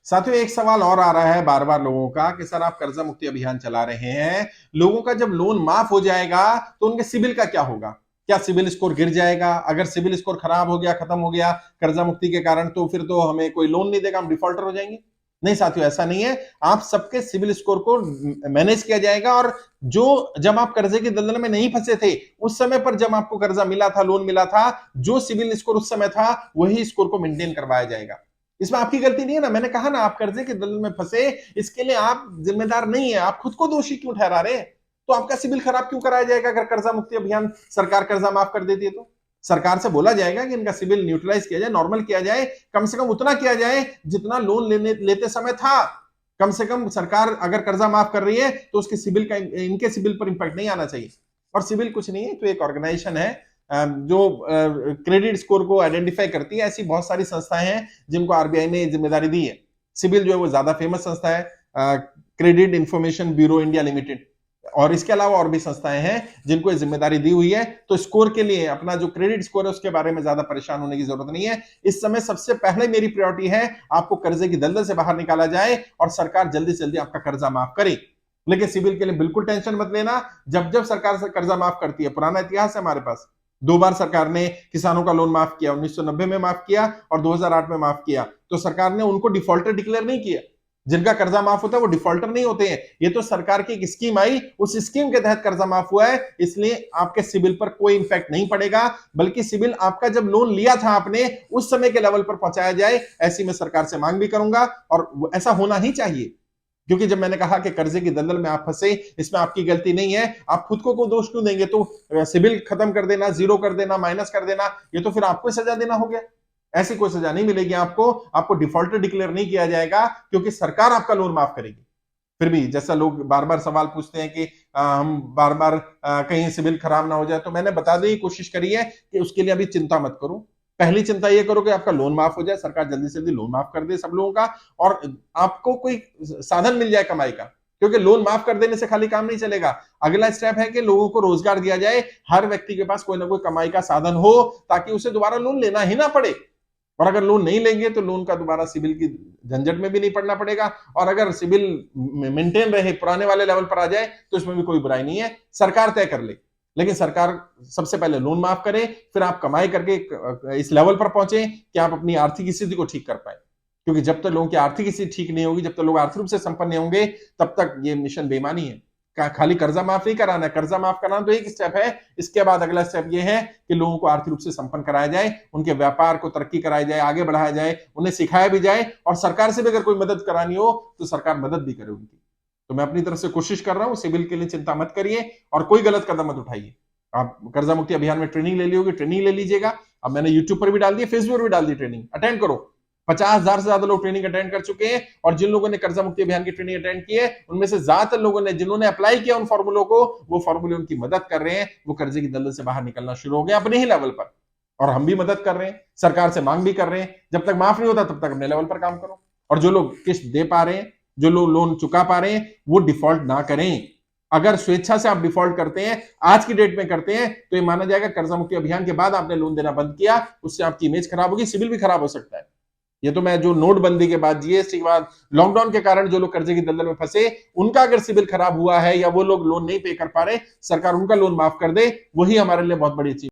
साथियों, एक सवाल और आ रहा है बार बार लोगों का कि सर आप कर्जा मुक्ति अभियान चला रहे हैं, लोगों का जब लोन माफ हो जाएगा तो उनके सिबिल का क्या होगा? क्या सिबिल स्कोर गिर जाएगा? अगर सिबिल स्कोर खराब हो गया, खत्म हो गया कर्जा मुक्ति के कारण, तो फिर तो हमें कोई लोन नहीं देगा, हम डिफॉल्टर हो जाएंगे? नहीं साथियों, ऐसा नहीं है। आप सबके सिबिल स्कोर को मैनेज किया जाएगा, और जो जब आप कर्जे की दलदल में नहीं फंसे थे, उस समय पर जब आपको कर्जा मिला था, लोन मिला था, जो सिबिल स्कोर उस समय था वही स्कोर को मेंटेन करवाया जाएगा। इसमें आपकी गलती नहीं है ना। मैंने कहा ना, आप कर्जे के दलदल में फंसे, इसके लिए आप जिम्मेदार नहीं है। आप खुद को दोषी क्यों ठहरा रहे हैं? तो आपका सिबिल खराब क्यों कराया जाएगा अगर कर्जा मुक्ति अभियान सरकार कर्जा माफ कर देती है? तो सरकार से बोला जाएगा कि इनका सिबिल न्यूट्रलाइज किया जाए, नॉर्मल किया जाए, कम से कम उतना किया जाए जितना लोन लेते समय था। कम से कम सरकार अगर कर्जा माफ कर रही है तो उसके सिबिल का, इनके सिबिल पर इंपैक्ट नहीं आना चाहिए। और सिबिल कुछ नहीं है, तो एक ऑर्गेनाइजेशन है जो क्रेडिट स्कोर को आइडेंटिफाई करती है। ऐसी बहुत सारी संस्थाएं हैं जिनको आरबीआई ने जिम्मेदारी दी है। सिबिल जो है वो ज्यादा फेमस संस्था है, credit information bureau India limited, और इसके अलावा और भी संस्थाएं हैं जिनको जिम्मेदारी दी हुई है। तो स्कोर के लिए, अपना जो क्रेडिट स्कोर है उसके बारे में ज्यादा परेशान होने की जरूरत नहीं है। इस समय सबसे पहले मेरी प्रायोरिटी है आपको कर्जे की दलदल से बाहर निकाला जाए और सरकार जल्दी से जल्दी आपका कर्जा माफ करे। लेकिन सिबिल के लिए बिल्कुल टेंशन मत लेना। जब जब सरकार से कर्जा माफ करती है, पुराना इतिहास है हमारे पास, 2 बार सरकार ने किसानों का लोन माफ किया, 1990 में माफ किया और 2008 में माफ किया। तो सरकार ने उनको डिफॉल्टर डिक्लेयर नहीं किया। जिनका कर्जा माफ होता है वो डिफॉल्टर नहीं होते हैं। ये तो सरकार की एक स्कीम आई, उस स्कीम के तहत कर्जा माफ हुआ है, इसलिए आपके सिबिल पर कोई इंपैक्ट नहीं पड़ेगा। बल्कि सिबिल आपका जब लोन लिया था आपने, उस समय के लेवल पर पहुंचाया जाए, ऐसी मैं सरकार से मांग भी करूंगा। और ऐसा होना ही चाहिए, क्योंकि जब मैंने कहा कि कर्जे की दलदल में आप फंसे, इसमें आपकी गलती नहीं है। आप खुद को दोष क्यों देंगे? तो सिबिल खत्म कर देना, जीरो कर देना, माइनस कर देना, ये तो फिर आपको सजा देना हो गया। ऐसी कोई सजा नहीं मिलेगी आपको। आपको डिफॉल्टर डिक्लेयर नहीं किया जाएगा, क्योंकि सरकार आपका लोन माफ करेगी। फिर भी जैसा लोग बार बार सवाल पूछते हैं कि हम बार बार कहीं सिबिल खराब ना हो जाए, तो मैंने बता दी, कोशिश करी है कि उसके लिए अभी चिंता मत करो। पहली चिंता ये करो कि आपका लोन माफ हो जाए, सरकार जल्दी से जल्दी लोन माफ कर दे सब लोगों का, और आपको कोई साधन मिल जाए कमाई का। क्योंकि लोन माफ कर देने से खाली काम नहीं चलेगा। अगला स्टेप है कि लोगों को रोजगार दिया जाए, हर व्यक्ति के पास कोई ना कोई कमाई का साधन हो, ताकि उसे दोबारा लोन लेना ही ना पड़े। और अगर लोन नहीं लेंगे तो लोन का दोबारा सिबिल की झंझट में भी नहीं पड़ना पड़ेगा। और अगर सिबिल मेंटेन रहे, पुराने वाले लेवल पर आ जाए, तो इसमें भी कोई बुराई नहीं है, सरकार तय कर ले। लेकिन सरकार सबसे पहले लोन माफ करे, फिर आप कमाई करके इस लेवल पर पहुंचे कि आप अपनी आर्थिक स्थिति को ठीक कर पाए। क्योंकि जब तक लोगों की आर्थिक स्थिति ठीक नहीं होगी, जब तक लोग आर्थिक रूप से संपन्न नहीं होंगे, तब तक ये मिशन बेईमानी है। खाली कर्जा माफ नहीं कराना है, कर्जा माफ कराना तो एक स्टेप है। इसके बाद अगला स्टेप ये है कि लोगों को आर्थिक रूप से संपन्न कराया जाए, उनके व्यापार को तरक्की कराया जाए, आगे बढ़ाया जाए, उन्हें सिखाया भी जाए। और सरकार से भी अगर कोई मदद करानी हो तो सरकार मदद भी करे उनकी। तो मैं अपनी तरफ से कोशिश कर रहा हूं, सिबिल के लिए चिंता मत करिए और कोई गलत कदम मत उठाइए। आप कर्जा मुक्ति अभियान में ट्रेनिंग ले ली होगी, ट्रेनिंग ले लीजिएगा। अब मैंने यूट्यूब पर भी डाल दी, फेसबुक पर भी डाल दी, ट्रेनिंग अटेंड करो। 50,000 से ज्यादा लोग ट्रेनिंग अटेंड कर चुके हैं। और जिन लोगों ने कर्जा मुक्ति अभियान की ट्रेनिंग अटेंड की है, उनमें से ज्यादातर लोगों ने, जिन्होंने अप्लाई किया उन फॉर्मूलों को, वो फॉर्मूले उनकी मदद कर रहे हैं। वो कर्जे की दलदल से बाहर निकलना शुरू हो गए अपने ही लेवल पर। और हम भी मदद कर रहे हैं, सरकार से मांग भी कर रहे हैं। जब तक माफ नहीं होता तब तक अपने लेवल पर काम करो। और जो लोग किस्त दे पा रहे हैं, जो लोग लोन चुका पा रहे हैं, वो डिफॉल्ट ना करें। अगर स्वेच्छा से आप डिफॉल्ट करते हैं, आज की डेट में करते हैं, तो ये माना जाएगा कर्जा मुक्ति अभियान के बाद आपने लोन देना बंद किया। उससे आपकी इमेज खराब होगी, सिबिल भी खराब हो सकता है। ये तो मैं जो नोटबंदी के बाद, जीएसटी के बाद, लॉकडाउन के कारण जो लोग कर्जे की दलदल में फंसे, उनका अगर सिबिल खराब हुआ है या वो लोग लोन नहीं पे कर पा रहे, सरकार उनका लोन माफ कर दे, वही हमारे लिए बहुत बड़ी चीज।